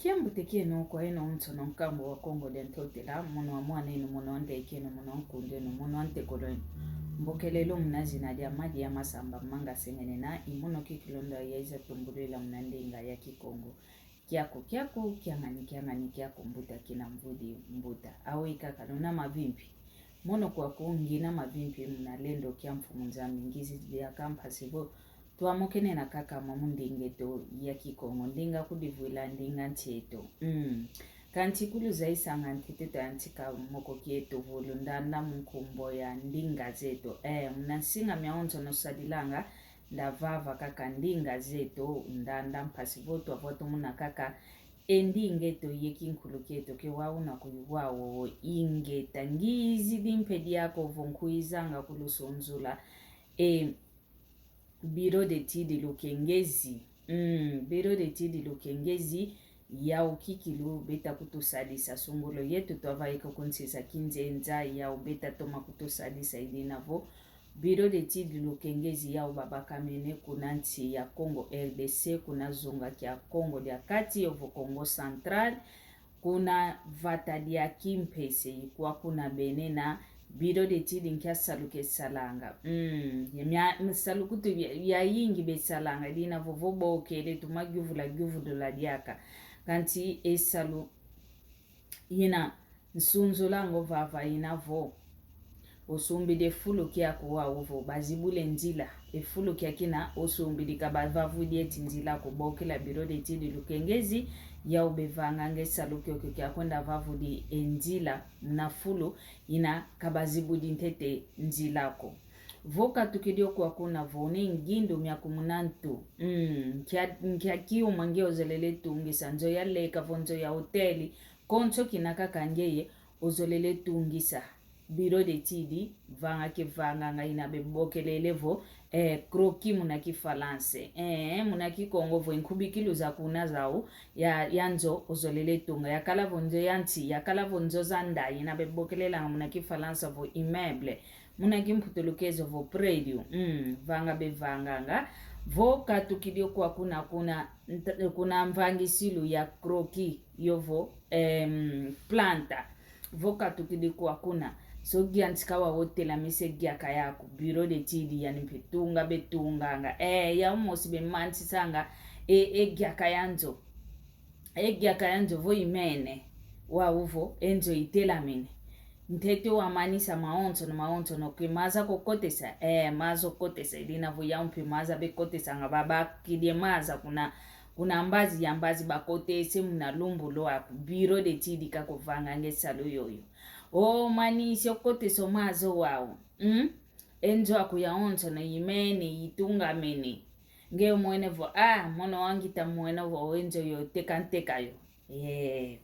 Kiambuteke no kwa eno unto no nkambo wa Kongo dentotela mono wa mwana eno mono ante ikeno mono nkunde no mono ante koloen mbokelelo mnazi na dia madi ya masamba manga sengene na imono kikilondo ya iza tumbulela mnandinga ya Kikongo kiako kiangani kiako mbuta kina mvudi mbuta au ikaka na mavimpi mono kwa kuungi na mavimpi mnalendo kia mfumunzami ngizi ya kampasibo tuamokene na kaka mamundingeto ya Kikongo ndinga kudivuila ndinga ncheto kanti kulu zaisanga ntiteta antika moko kieto volundanda mkumbo ya ndinga zeto mnasinga miaonzo no sadilanga ndavava kaka ndinga zeto ndanda mpasivoto avoto muna kaka endingeto yekinkuluketo ke wauna kuyuwawo ingeta ngizi dimpedi yako vonkuizanga kulusonzula Biro de Tidi Lukengezi. Biro de Tidi Lukengezi ya ukikilu beta kutusadisa sungolo yetu tuwa iko kunsisa kinze nza ya ubeta toma kutusadisa idinavo. Biro de Tidi Lukengezi ya ubabakamene kunanti ya Kongo RDC kuna zunga kia Kongo dia kati yovo Kongo Central kuna vata dia kimpese kwa kuna benena Biro de Tidi nkia saluke salanga. Salukutu ya yingi be salanga. Dina vovobo okele gyuvu la diaka. Kanti salu yina nsunzo lango vava yina vo. Osumbi de fulu kia kuwa uvo. Bazibule nzila. Fulu kia kina osumbi di kabavavu dieti nzila kuboke la Biro de Tidi Lukengezi. Ya ubevangange saluke okikia kwenda vavu di nzila na fulu ina kabazibu di ntete nzilako. Voka tukidio kwa kuna vone ngindu miakumunantu. Nkia kiu mange ozolele tungisa. Nzo ya leka vonzo ya hoteli. Koncho kinaka kangeye ozolele tungisa. Biro de Tidi vanga ina bebokelele vo kroki munaki falanse munaki Kongo vo inkubikilu za kuna zao ya nzo ozolele tunga ya kala vonzo yanti ya kala vonzo zanda ina bebokelela munaki falanse vo immeuble munaki mputulukezo vo predio vanga bevanganga vo katukidio kwa kuna mvangisilu ya kroki yovo planta vo katukidio kwa kuna so giantikawa hotela mise giaka yako Biro de Tidi yani petunga betunganga ya umosi be manti sanga giaka yanzo vo imene wa uvo enzo itela mine ntete wa manisa maonzo no kimaza kokotesa mazo kotesa idina vo ya umpi maza be kotesa ngababa kidie maza kuna ambazi bakotese muna lumbulo wa Biro de Tidi kakovanga ngesalo yoyo manisi okote somazo wao. Enzo akuyaonzo na imene itunga mene. Ngeo mwene vo mono wangita mwene vo enzo yo teka yo.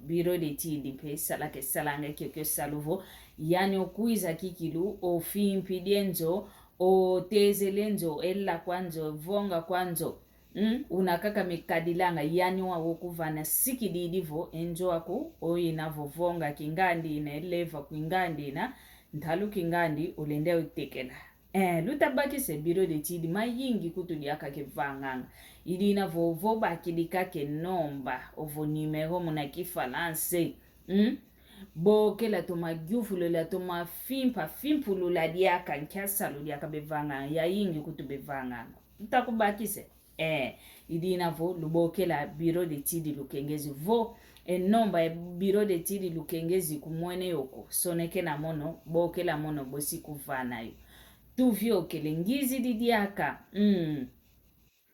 Biro de Tidi pesa la kesalanga kyo saluvo. Yani okuiza kikilu o fimpi enzo o teze lenzo ella kwanzo vonga kwanzo. Unakaka mikadilanga yani wa wokuvana sikididivo enjo wako oina vovonga kingandi ina eleva kwingandi ina ntalu kingandi ulende utekela lutabaki se Biro de Tidi mayingi kutudiaka kevanganga idina vovoba kidikake nomba ovo nimero munaki falanse bokela toma gyufulo la toma fimpulu la diaka nkiasalu diaka bevanga ya yingi kutubevanga utakubaki se idina vo lubokela Biro de Tidi Lukengezi vo nomba ya Biro de Tidi Lukengezi kumwene yoko soneke na mono bokela mono bosi kuvana yo tuvyo kelengizi di diaka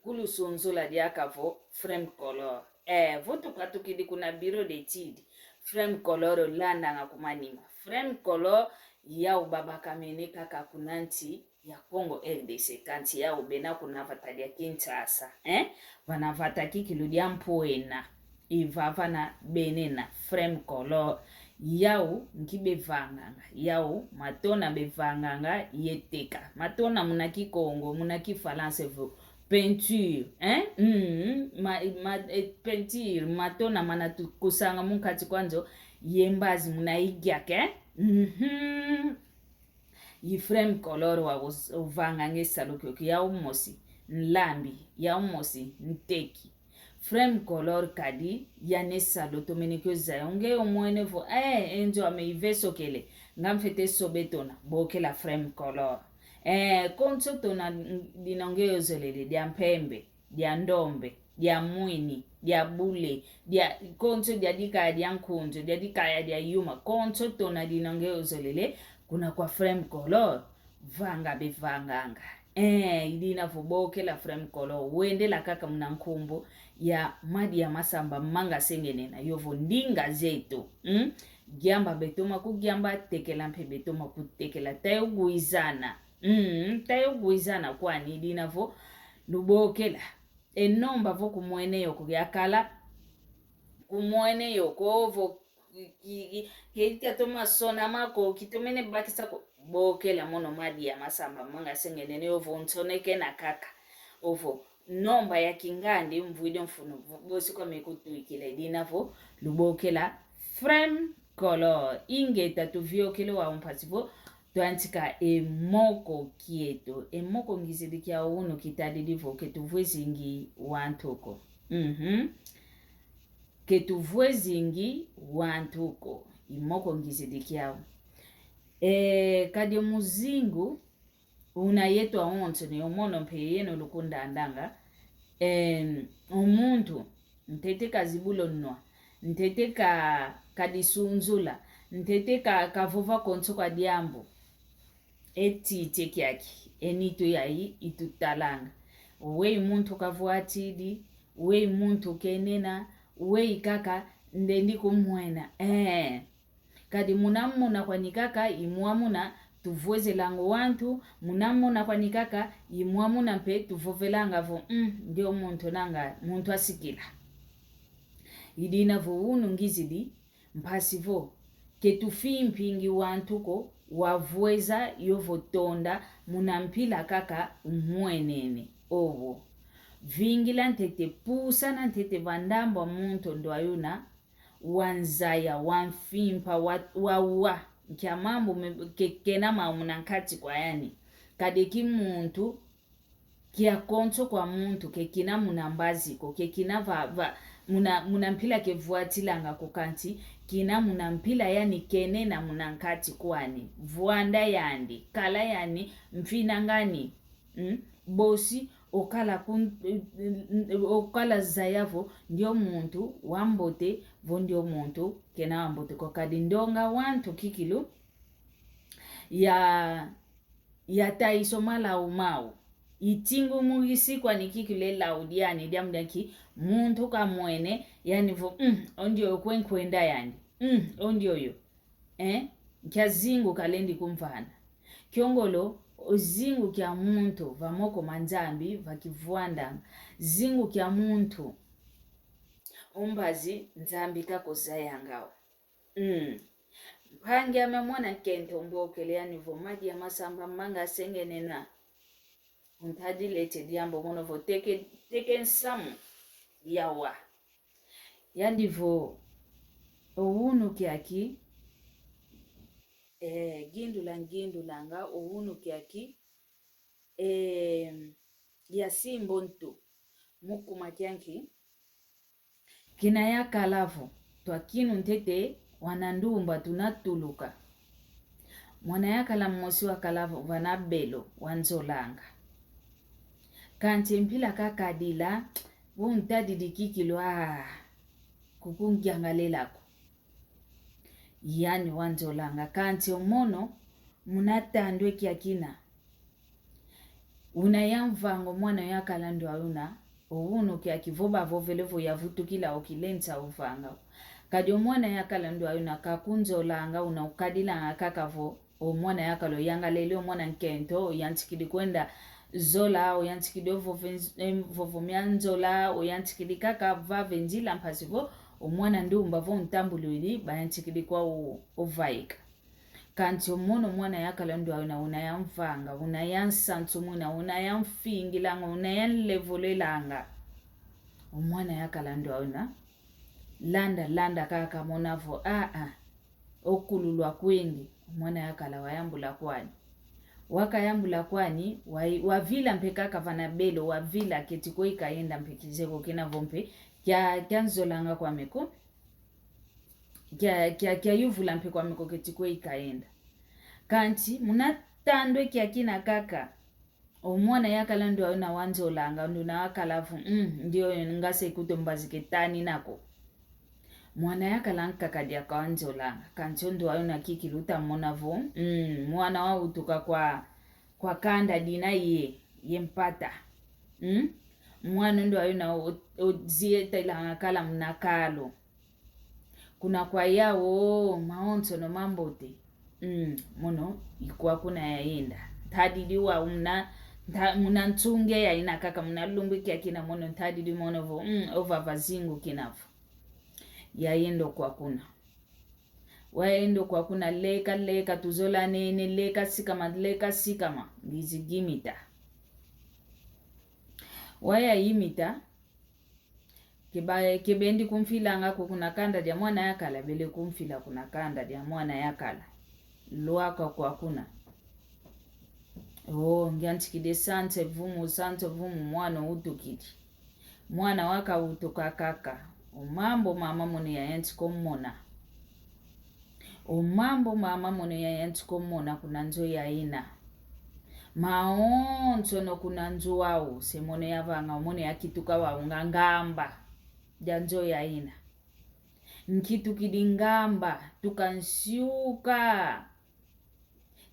kulu sonzola diaka vo frame color voto katukidi kuna Biro de Tidi frame color landa nga kumanima frame color ya ubaba kamene kaka kunanti ya Kongo RDC kanti ya ubena kuna vatalia Kinshasa vanavata kikiludia mpoena ivava na benena frame color yau nkibevanganga yau matona bevanganga yeteka matona munaki Kongo munaki Falanse vo peinture peinture matona manatu kusanga munkati kwanzo yembazi munaigyake frame color wa uvanga ngesalo kyo ya umosi nlambi ya umosi nteki frame color kadi ya nesa lotomeniko zayonge omwene vo enjo ameiveso kele ngamfete sobetona bokela frame color konso tona dinonge ozolele dia mpembe dia ndombe dia mwini dia bule dia konso dia dika dia nkunjo dia dika dia yuma konso tona dinonge ozolele kuna kwa frame color vanga bevanganga idina vubokela frame color wende la kaka mnankumbu ya madi ya masamba manga sengenena yovo ndinga zetu giamba betoma kugiamba tekela mpe betoma kutekela tayo guizana kwani idina vo lubokela enomba vo kumwene yoko yakala kumwene yoko vo kiti toma sona mako kitomene bakisa bokela mono madi ya masamba manga sengenene yovo ntoneke na kaka ovo nomba ya kingandi mvuido mfunu bosi kwa mekutuikile dinavo lubokela frame color inge tatuvio kile wa umpasivo tuantika emoko kieto emoko ngizidikia unu kitadidivo ketuvwezingi wantoko ketuvwezingi wantoko imoko ngizidikia kadi muzingu una yetu aonto ni omono mpe yeno lukunda andanga omuntu ntete kazibulo nwa ntete kadisunzula ntete kavova konso kwa diambo eti tekiaki enito yayi itutalanga wei muntu kavuatidi wei muntu kenena wei kaka ndendi kumwena kadi munamuna kwa nikaka imuamuna tuvweze lango wantu munamuna kwa nikaka imuamuna mpe tuvovelanga vo ndio muntu nanga muntu asikila idina vo unu ngizidi mpasivo ketufimpingi wantuko wavweza yovo tonda munampila kaka umwenene ovo vingila ntete pusa na ntete vandamba muntu ndo ayuna wanzaya wanfimpa wawa kia mambo kena maumunankati kwa yani kadeki muntu kia konso kwa muntu kekina munambaziko kekina munampila kevuatilanga kukanti kina munampila yani kene na munankati kwani vuanda yandi kala yani mfinangani bosi okala zayavo ndio muntu wambote vo ndio muntu kena wambote kwa kadi ndonga wantu kikilu ya taisomala umau itingu mugisi kwa nikikile laudiani diamdaki muntu kamwene yani vo ondio kwenkwenda yani ondio yo kya zingu kalendi kumvana kiongolo ozingu kya muntu vamoko manzambi vakivuanda zingu kya muntu umbazi nzambi kako zayangao mpange amemwana kento mbokele yani vo maji ya masamba manga sengenena untadilete diambo mono vo teke nsamu yawa yani vo owunu kiaki gindulanga owunu kiaki yasimbo ntu mukuma kianki kina ya kalavu twakinu ntete wanandumba tunatuluka mwana ya kala mmosi wa kalavu vanabelo wanzolanga kanti mpila kakadila wuntadidikikilo kukungiangalelako yani wanzolanga kanti omono munatandwe kiakina unayamvango mwana yakala ndo aluna owuno kiakivoba vovelevo yavutukila okilensa uvanga kadi omwana yakala ndo aluna kakunzolanga una ukadilanga kakavo omwana yakalo yangalele omwana nkento yantikidi kwenda zola oyantikidi vovomyanzola oyantikidi kaka vavenzila mpasivo omwana ndumba vo ntambululi bayantikidi kwa ovaika kanti omono mwana yakala ndo aluna unayamvanga unayansantsumuna unayamfingilanga unayanlevolelanga omwana yakala ndo aluna landa kaka monavo okululwa kwingi omwana yakala wayambula kwani wakayambula kwani wavila mpeka kavana belo wavila ketiko ikaenda mpekizeko kina vompe kya nzolanga kwa meko kya yuvula mpe kwa meko ketikwe ikaenda kanti munatandwe kya kina kaka omwana yakala ndo ayona wanzolanga ndo na akalafu ndio ngase kutombazike tani nako mwana yakala nkakadia kwa wanzolanga kanti ndo ayona kikiluta monavo mwana wa utuka kwa kanda dina ye mpata mwana ndo ayona odzieta ilanga kala mnakalo kuna kwa yao maonzo no mambote mono ikuwa kuna yaenda tadiliwa muna ntunge ya ina kaka muna lumbi kia kina mono tadili mono vo ova vazingu kinafu yaendo kwa kuna waendo kwa kuna leka tuzola nene leka sikama ngizigimita waya imita kebendi kumfila ngako kuna kanda dia mwana yakala bele kumfila kuna kanda dia mwana yakala luaka kwa kuna ngiantikide sante vumu mwana utukidi mwana waka utuka kaka umambo mama mune ya yantiko mmona kuna nzo ya ina maonzo no kuna nzo wao semone yavanga umone yakituka wao ngamba janzo ya ina nkitu kidingamba tukansyuka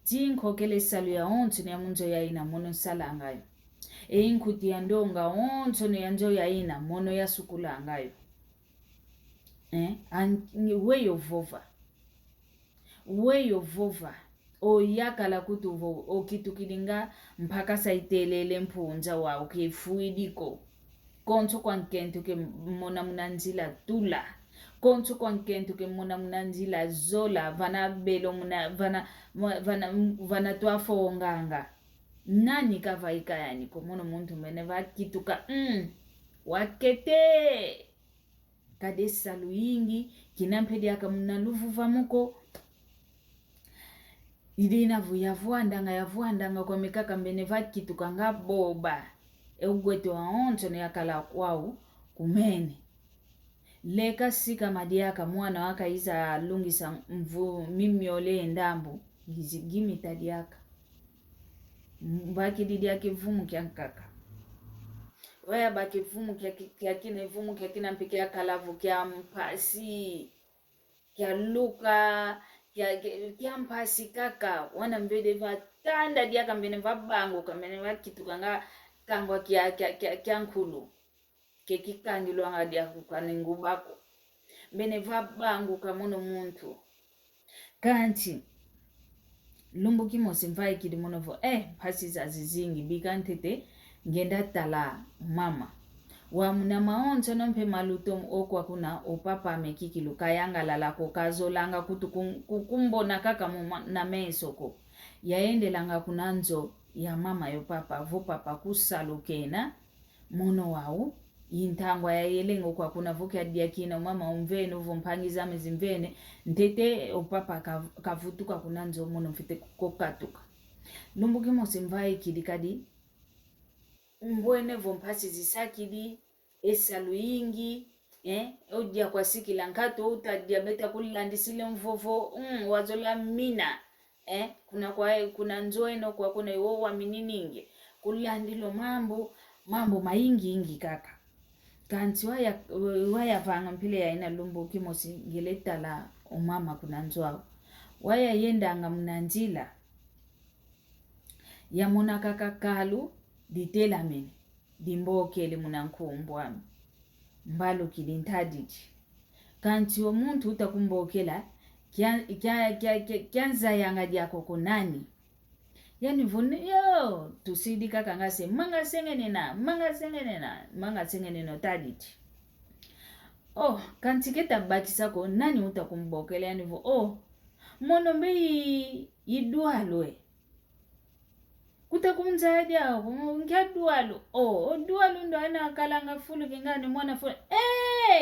tinko kele salu ya onto ne munzo ya ina mono sala ngayo inkuti ya ndonga onto ne yanzo ya ina mono ya sukula ngayo and way of over oyakala kutuvo okitu kidinga mpaka saitelele mpunza wa ukifuidiko konto kwa nkento ke mona munanzila tula konto kwa nkento ke mona munanzila zola vana belo muna vana twafo nganga nani kavaika yani ko mono muntu mene vakituka wakete kadesa luingi kinampedi aka mnaluvuva muko idina yavuandanga kwa mikaka mbene vakituka ngaboba eugweto wa onto ne yakala kwao kumene leka sika madiaka mwana waka iza lungisa mimi ole ndambu ngizigimi tadiaka mbaki didi yake vumu kya nkaka waya baki vumu kya kine vumu kya kina mpike ya kalavu kya mpasi kya luka kya mpasi kaka wana mbede vatanda diaka mbene vabango kamene vakituka nga kangwa kya nkulu kekikangilwa nga diaka kaningubako mbene vabango kamono muntu kanti lumbu kimosi mvai kidi monovo pasi za zizingi bikantete ngenda tala mama wa muna maonzo nompe maluto okwa kuna opapa mekikilu kayanga lalako kazolanga kukumbona kaka na mesoko yaende langa kunanzo ya mama yo papa vo papa kusalukena mono wao intangwa ya yelengo kwa kuna vuke adia kina mama umvene uvo mpangiza mezimvene ntete opapa kavutuka kunanzo mono mfite kokatuka lumbu kimosi mvai kidikadi mbwene vompasi zisakidi esalu ingi odia kwa siki lankato uta diabeta kulandisile mvovo wazola mina kuna nzoeno kwa kuna iwo wa minininge kulandilo mambo maingi ingi kaka kanti waya vanga mpile ya ina lumbu kimosi ngeleta la umama kuna nzoao waya yendanga mnanjila ya mona kaka kalu ditela mene dimbokele munankumbwami mbalo kilintadiji kanti omuntu utakumbokela kyanza yanga diako konani yani vone yo tusidi kaka ngase manga sengene no tadiji kanti keta bakisako nani utakumbokela yani vo mono mbe yidwalwe kutakumzaidi yao ngiadualo dualo ndo ana kalanga fulu kingani mwana fulu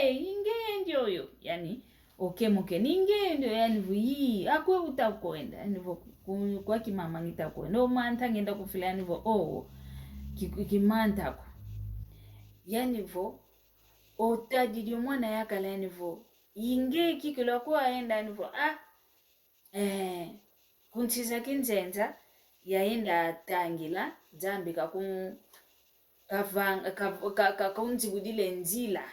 ingendio yo yani okemoke ningendio yani vi akwe utakwenda yani kwa kimama ngitakwenda manta ngenda kufila yani kimanta ko yani otaji mwana yakala nivo inge kikilo kwa aenda nivo kunchiza kinzenza yaenda tangila zambi kakunzi budile nzila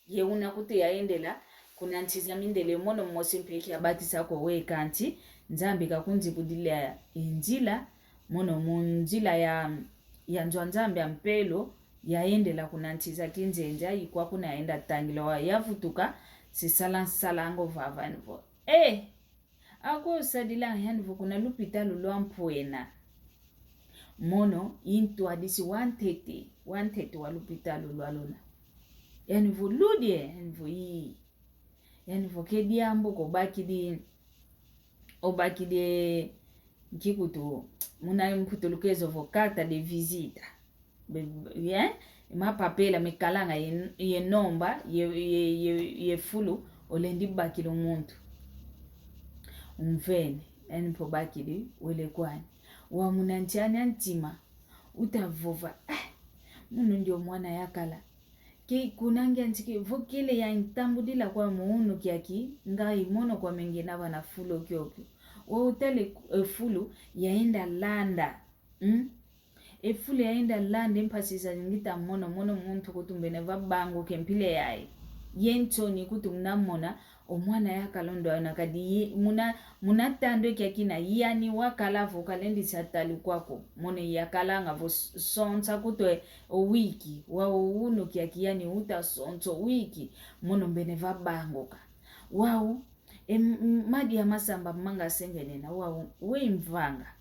yeuna kuti yaendela kuna nchiza mindele mono mmosi mpeki abati sako we kanti nzambi kakunzi budile nzila mono munzila ya nzambi ampelo yaendela kuna nchiza kinzenza ikwa kuna yaenda tangila wa yavutuka sisalango vava nivo ako sadila yandivo kuna lupita lulwa mpwena mono into adisi 130 walupita lulwa luna yandivo ludie yandivo kediambo obakide nkikutu muna mputulukezo vo carta de visita mapapela mikalanga ye nomba ye fulu olendi bakilo muntu umvene enipo bakili wele kwani wa munanchani antima utavova muno ndio mwana yakala ki kunangia ntiki vokile ya intambudila kwa muunu kiaki ngai mono kwa mengena wana fulo kyokyo wa utele fulu yaenda landa efulu yaenda landa mpasisa ngita mono muntu kutumbene vabango kempile yae yentoni kutumnamona omwana yakalondo anakadi muna tando kyakina yani wakala vokalendi satali kwako mone yakalanga vo sonsa kutwe wiki wa uno kyaki yani uta sonso wiki mono mbene vabangoka wao madi ya masamba manga sengenena wao we mvanga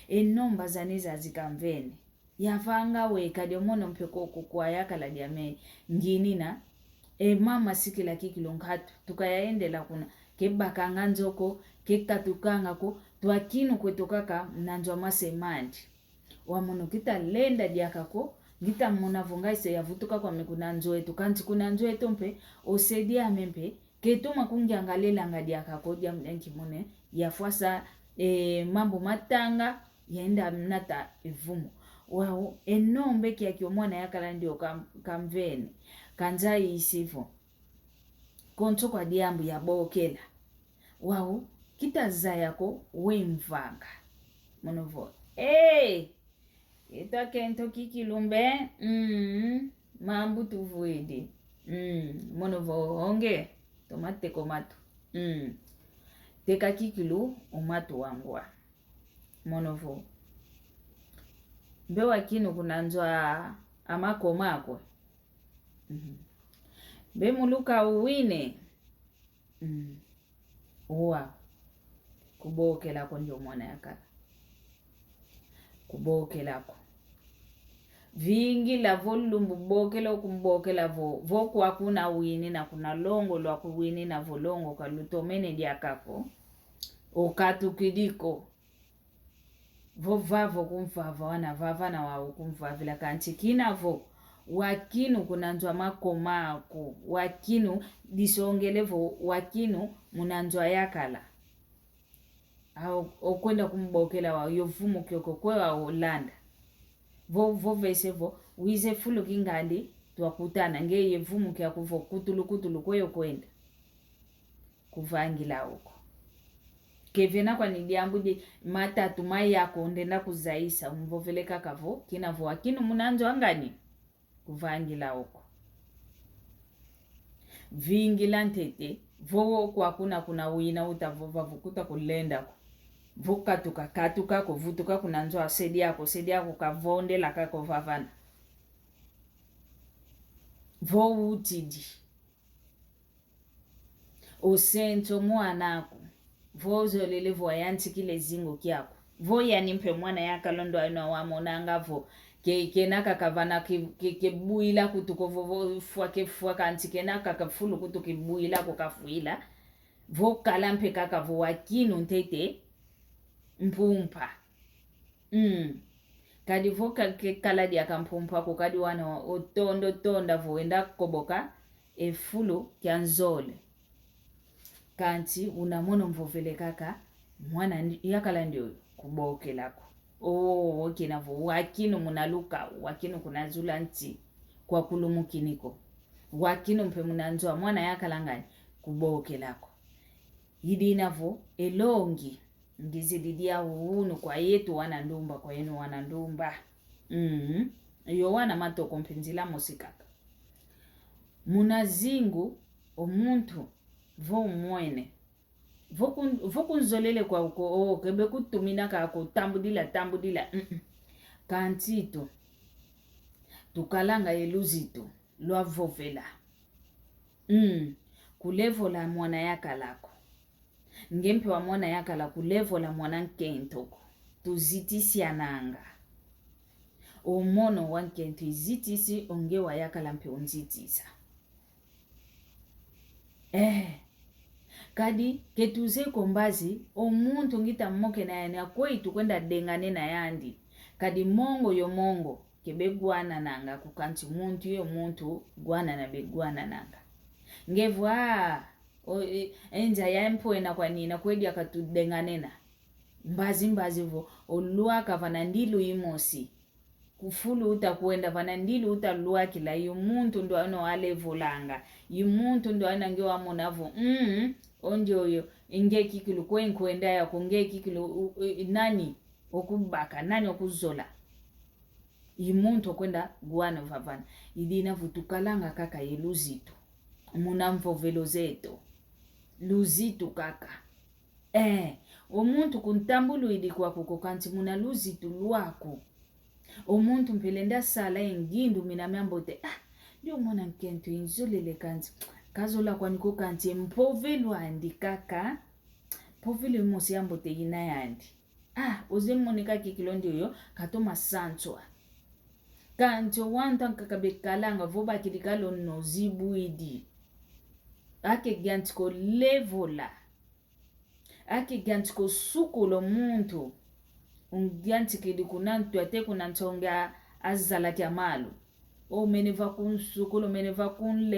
enomba zaniza zikamvene yavanga we kadi mono mpeko kwa yakala diame nginina mama sikila kikilongatu tukayaendela kuna kebakanga nzoko kekatukanga ko twakino kwetokaka mnanjwa masemandi wamono kita lenda diakako ngita mona vongaise yavutuka kwa mikuna nzoetu kanti kuna nzoetu mpe osedia mempe ketuma kungiangalela ngadiakako dia mdenki mone yafwasa mambo matanga yaenda mnata ivumo wao enombe kiaki omwana yakala ndio kamvene kanzai isivo konto kwa diambu ya bokela wao kitaza yako we mvanga monovo ito kento kikilumbe mambu tuvuidi monovo onge tomate komato teka kikilu umatu wangwa monovo mbewa kinu kunanzwa amakomako be muluka uwine uwa kubokelako ndio mwana yakala kubokelako vingi la volumbu bokela kumbokela vo kwa kuna wini na kuna longo lwa kuwini na volongo kalutomene diakako okatukidiko vo vavo kumvava wana vava na wao kumvavila kanchi kinavo wakinu kunanzwa makomako wakinu disongelevo wakinu munanzwa yakala okwenda kumbokela wa yovumo kyoko kwa Holanda vo vesevo wize fulu kingandi twakutana nge yevumo kya kuvo kutulu kweyo kwenda kuvangila huko kevena kwa nidiambu di matatu mai yako ndenda kuzaisa mvoveleka kavo kinavo wakinu munanzwa ngani kuvangila huko vingila ntete vo kwa kuna wina utavova vukuta kulenda vuka tukakatuka kuvutuka kunanzwa sedi yako kavonde lakako vavana vo utidi osento mwanako vozo lele voyanti kile zingo kyako vo yanimpe mwana yakalondo ayina wamonanga vo kenaka kavana kebuila kutuko vo fwa kanti kenaka kafulu kutuko buila kukafuila vo kalampe kaka vo wakinu ntete mpumpa kadi vo kala dia kampumpa ko kadi wana otondo tonda vo enda koboka efulu kyanzole kanti unamono mvovele kaka mwana yakala ndio kubokelako okinavo wakinu munaluka wakinu kunazula nti kwa kulumukiniko wakino mpe munanzwa mwana yakalangani kuboke lako hidi inavo elongi ngizididia unu kwa yetu wana ndumba kwa yenu wana ndumba iyo wana matoko mpenzila mosikaka munazingu omuntu vo mwene vokunzolele kwa uko kebe kutumina kako tambudila kantito tukalanga eluzito lwa vovela kulevo la mwana yaka lako ngempe wa mwana yaka la kulevo la mwana nkentoko tuzitisi ananga omono wankento izitisi onge wa yaka la mpe onzitisa kadi ketuze kombazi omuntu ngita mmoke na yani akweitu kwenda dengane na yandi kadi mongo yo mongo kebegwana nanga kukanti muntu yo muntu gwana na begwana nanga ngevu enja yampoena kwa nina kwedi akatudenganena mbazi vo oluaka vanandilu imosi kufulu utakwenda vanandilu utalua kila yumuntu ndo ano alevolanga yumuntu ndo anangewa monavo onje oyo inge kikilu kwenda ya konge kikilu nani okubaka nani okuzola yumuntu kwenda guana vavana idina vutukalanga kaka yeluzito munamvo velozeto luzito kaka omuntu kuntambulu idi kwa kukokanti muna luzito luako omuntu mpelenda sala engindu minamambote ndio mwana nkento inzolele kanti kazola kwa niko kanti mpovelo andi kaka povelo mosi yambote ina yandi oze monika kikilondi yo katoma sanchwa kanto wanta kakabekalanga voba kilikalo nozibu idi ake gantiko levola ake gantiko sukulo muntu ungyantikidi kunantu ate kunantonga azala kyamalu meneva kun sukulo meneva kun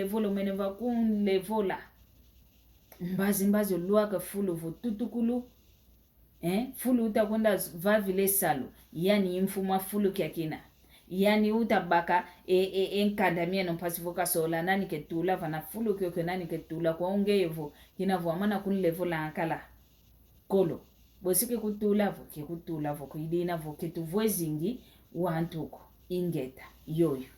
levola mbazi luaka fulu vututukulu fulu utakwenda vavile salu yani imfuma fulu kyakina yani utabaka enkandamia no pasivoka sola nani ketula vana fulu kyo nani ketula kwa ungevo kinavo amana kun levola akala kolo bosike kutula vo kuidina vo ketuvwezingi wantuko ingeta yoyo